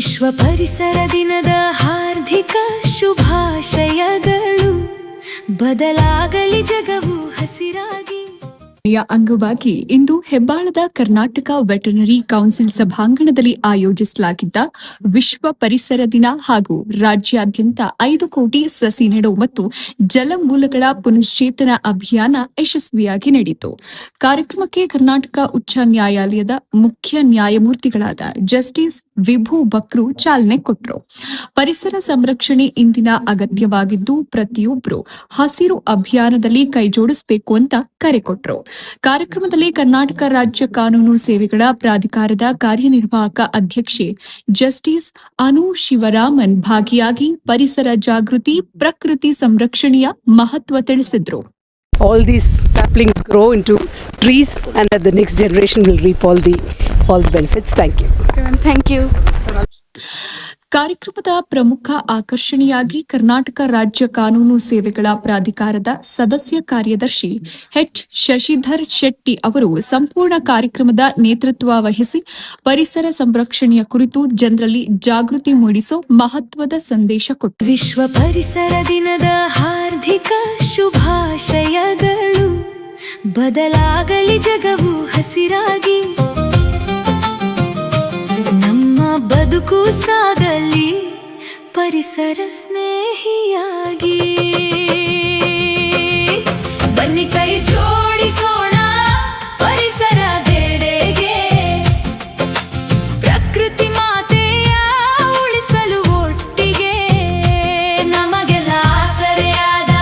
ವಿಶ್ವ ಪರಿಸರ ದಿನದ ಹಾರ್ದಿಕ ಶುಭಾಶಯಗಳು. ಬದಲಾಗಲಿ ಜಗವು ಹಸಿರಾಗಿ. ಅಂಗವಾಗಿ ಇಂದು ಹೆಬ್ಬಾಳದ ಕರ್ನಾಟಕ ವೆಟರ್ನರಿ ಕೌನ್ಸಿಲ್ ಸಭಾಂಗಣದಲ್ಲಿ ಆಯೋಜಿಸಲಾಗಿದ್ದ ವಿಶ್ವ ಪರಿಸರ ದಿನ ಹಾಗೂ ರಾಜ್ಯಾದ್ಯಂತ 5 ಕೋಟಿ ಸಸಿ ನೆಡು ಮತ್ತು ಜಲಮೂಲಗಳ ಪುನಶ್ಚೇತನ ಅಭಿಯಾನ ಯಶಸ್ವಿಯಾಗಿ ನಡೆಯಿತು. ಕಾರ್ಯಕ್ರಮಕ್ಕೆ ಕರ್ನಾಟಕ ಉಚ್ಚ ನ್ಯಾಯಾಲಯದ ಮುಖ್ಯ ನ್ಯಾಯಮೂರ್ತಿಗಳಾದ ಜಸ್ಟಿಸ್ ವಿಭು ಬಕ್ರು ಚಾಲನೆ ಕೊಟ್ಟರು. ಪರಿಸರ ಸಂರಕ್ಷಣೆ ಇಂದಿನ ಅಗತ್ಯವಾಗಿದ್ದು ಪ್ರತಿಯೊಬ್ಬರು ಹಸಿರು ಅಭಿಯಾನದಲ್ಲಿ ಕೈಜೋಡಿಸಬೇಕು ಅಂತ ಕರೆ ಕೊಟ್ಟರು. ಕಾರ್ಯಕ್ರಮದಲ್ಲಿ ಕರ್ನಾಟಕ ರಾಜ್ಯ ಕಾನೂನು ಸೇವೆಗಳ ಪ್ರಾಧಿಕಾರದ ಕಾರ್ಯನಿರ್ವಾಹಕ ಅಧ್ಯಕ್ಷೆ ಜಸ್ಟಿಸ್ ಅನು ಶಿವರಾಮನ್ ಭಾಗಿಯಾಗಿ ಪರಿಸರ ಜಾಗೃತಿ, ಪ್ರಕೃತಿ ಸಂರಕ್ಷಣೆಯ ಮಹತ್ವ ತಿಳಿಸಿದರು. All these saplings grow into trees and that the next generation will reap all the benefits. Thank you. Thank you. ಕಾರ್ಯಕ್ರಮದ ಪ್ರಮುಖ ಆಕರ್ಷಣೆಯಾಗಿ ಕರ್ನಾಟಕ ರಾಜ್ಯ ಕಾನೂನು ಸೇವೆಗಳ ಪ್ರಾಧಿಕಾರದ ಸದಸ್ಯ ಕಾರ್ಯದರ್ಶಿ ಎಚ್ ಶಶಿಧರ್ ಶೆಟ್ಟಿ ಅವರು ಸಂಪೂರ್ಣ ಕಾರ್ಯಕ್ರಮದ ನೇತೃತ್ವ ವಹಿಸಿ ಪರಿಸರ ಸಂರಕ್ಷಣೆಯ ಕುರಿತು ಜನರಲ್ಲಿ ಜಾಗೃತಿ ಮೂಡಿಸೋ ಮಹತ್ವದ ಸಂದೇಶ ಕೊಟ್ಟರು. ವಿಶ್ವ ಪರಿಸರ ದಿನದ ಹಾರ್ದಿಕ ಶುಭಾಶಯಗಳು. ಬದಲಾಗಲಿ ಜಗವು ಹಸಿರಾಗಿ. ಬದುಕು ಸಾಗಲಿ ಪರಿಸರ ಸ್ನೇಹಿಯಾಗಿ. ಬನ್ನಿ ಕೈ ಜೋಡಿಸೋಣ ಪರಿಸರ ದೆಡೆಗೆ. ಪ್ರಕೃತಿ ಮಾತೆಯ ಉಳಿಸಲು ಒಟ್ಟಿಗೆ. ನಮಗೆಲ್ಲ ಆಸರೆಯಾದ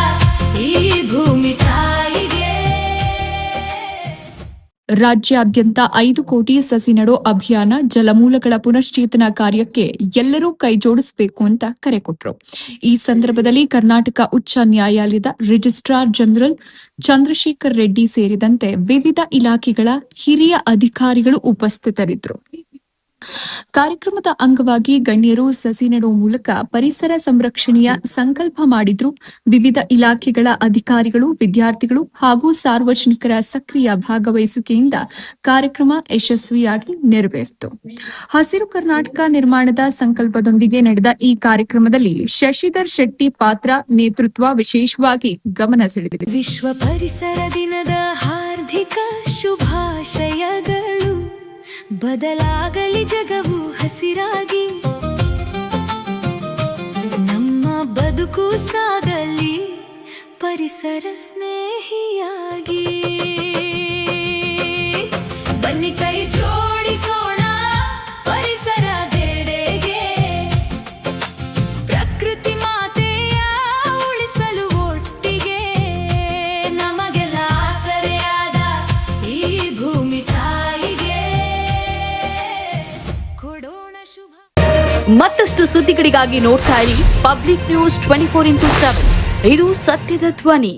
ಈ ಭೂಮಿ ತಾಯಿಗೆ. ರಾಜ್ಯಾದ್ಯಂತ 5 ಕೋಟಿ ಸಸಿ ನೆಡೋ ಅಭಿಯಾನ ಜಲಮೂಲಗಳ ಪುನಶ್ಚೇತನ ಕಾರ್ಯಕ್ಕೆ ಎಲ್ಲರೂ ಕೈಜೋಡಿಸಬೇಕು ಅಂತ ಕರೆ ಕೊಟ್ಟರು. ಈ ಸಂದರ್ಭದಲ್ಲಿ ಕರ್ನಾಟಕ ಉಚ್ಚ ನ್ಯಾಯಾಲಯದ ರಿಜಿಸ್ಟ್ರಾರ್ ಜನರಲ್ ಚಂದ್ರಶೇಖರ್ ರೆಡ್ಡಿ ಸೇರಿದಂತೆ ವಿವಿಧ ಇಲಾಖೆಗಳ ಹಿರಿಯ ಅಧಿಕಾರಿಗಳು ಉಪಸ್ಥಿತರಿದ್ದರು. ಕಾರ್ಯಕ್ರಮದ ಅಂಗವಾಗಿ ಗಣ್ಯರು ಸಸಿ ನೆಡುವ ಮೂಲಕ ಪರಿಸರ ಸಂರಕ್ಷಣೆಯ ಸಂಕಲ್ಪ ಮಾಡಿದ್ರು. ವಿವಿಧ ಇಲಾಖೆಗಳ ಅಧಿಕಾರಿಗಳು, ವಿದ್ಯಾರ್ಥಿಗಳು ಹಾಗೂ ಸಾರ್ವಜನಿಕರ ಸಕ್ರಿಯ ಭಾಗವಹಿಸುವಿಕೆಯಿಂದ ಕಾರ್ಯಕ್ರಮ ಯಶಸ್ವಿಯಾಗಿ ನೆರವೇರಿತು. ಹಸಿರು ಕರ್ನಾಟಕ ನಿರ್ಮಾಣದ ಸಂಕಲ್ಪದೊಂದಿಗೆ ನಡೆದ ಈ ಕಾರ್ಯಕ್ರಮದಲ್ಲಿ ಶಶಿಧರ್ ಶೆಟ್ಟಿ ಪಾತ್ರ, ನೇತೃತ್ವ ವಿಶೇಷವಾಗಿ ಗಮನ ಸೆಳೆದಿದೆ. ವಿಶ್ವ ಪರಿಸರ ದಿನದ ಹಾರ್ದಿಕ ಶುಭಾಶಯಗಳು. ಬದಲಾಗಲಿ ಜಗವು ಹಸಿರಾಗಿ. ನಮ್ಮ ಬದುಕು ಸಾಗಲಿ ಪರಿಸರ ಸ್ನೇಹಿಯಾಗಿ. ಬನ್ನಿ ಕೈ ಜೋಡಿಸೋಣ ಪರಿಸರ ದೆಡೆಗೆ. ಪ್ರಕೃತಿ ಮಾತೆಯ ಉಳಿಸಲು ಒಟ್ಟಿಗೆ. ನಮಗೆಲ್ಲ ಆಸರೆಯಾದ ಈ ಭೂಮಿ ತಾಯಿಗೆ ಕೊಡೋಣ ಶುಭ. ಮತ್ತಷ್ಟು ಸುದ್ದಿಗಳಿಗಾಗಿ ನೋಡ್ತಾ ಇರಿ ಪಬ್ಲಿಕ್ ನ್ಯೂಸ್ 24x7. ಇದು ಸತ್ಯದ ಧ್ವನಿ.